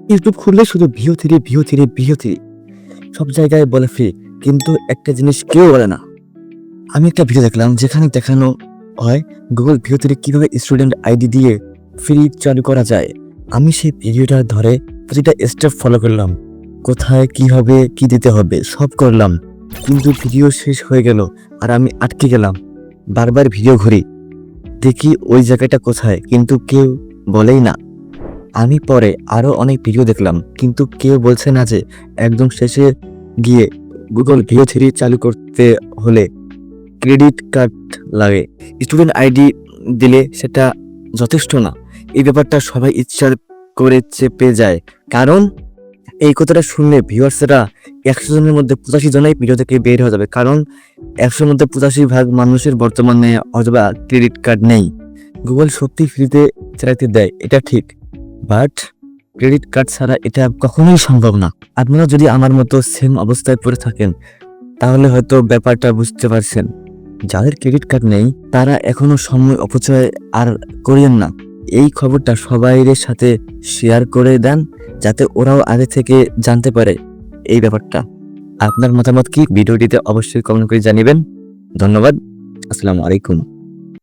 YouTube খুললে শুধু ভিও three. সব জায়গায় বলে ফ্রি, কিন্তু একটা জিনিস কেউ বলে না। আমি একটা ভিডিও দেখলাম যেখানে দেখানো হয় গুগল ভিও থ্রি কিভাবে স্টুডেন্ট আইডি দিয়ে ফ্রি চালু করা যায়। আমি সেই ভিডিওটা ধরে প্রতিটা স্টেপ ফলো করলাম, কোথায় কি হবে, কি দিতে হবে সব করলাম, কিন্তু ভিডিও শেষ হয়ে গেল আর আমি আটকে গেলাম। বারবার ভিডিও ঘুরি, দেখি ওই জায়গাটা কোথায়, কিন্তু কেউ বলেই না। আমি পরে আরো অনেক ভিডিও দেখলাম, কিন্তু কেউ বলছে না যে একদম শেষে গিয়ে গুগল ভিও থ্রি চালু করতে হলে ক্রেডিট কার্ড লাগে। স্টুডেন্ট আইডি দিলে সেটা যথেষ্ট না। এই ব্যাপারটা সবাই ইচ্ছা করে চেপে যায়, কারণ এই কথাটা শুনলে ভিউয়ার্সরা 100 জনের মধ্যে 85 জনাই ভিডিও থেকে বের হয়ে যাবে, কারণ 100-র মধ্যে 85 ভাগ মানুষের বর্তমানে অথবা ক্রেডিট কার্ড নেই। গুগল সত্যি ফ্রিতে চালাতে দেয়, এটা ঠিক, বাট ক্রেডিট কার্ড ছাড়া এটা কখনোই সম্ভব না। আপনারা যদি আমার মতো সেম অবস্থায় পড়ে থাকেন তাহলে হয়তো ব্যাপারটা বুঝতে পারছেন। যাদের ক্রেডিট কার্ড নেই তারা এখনো সময় অপচয় আর করিয়েন না। এই খবরটা সবাইয়ের সাথে শেয়ার করে দেন, যাতে ওরাও আগে থেকে জানতে পারে এই ব্যাপারটা। আপনার মতামত কি ভিডিওটিতে অবশ্যই কমেন্ট করে জানিবেন। ধন্যবাদ। আসসালামু আলাইকুম।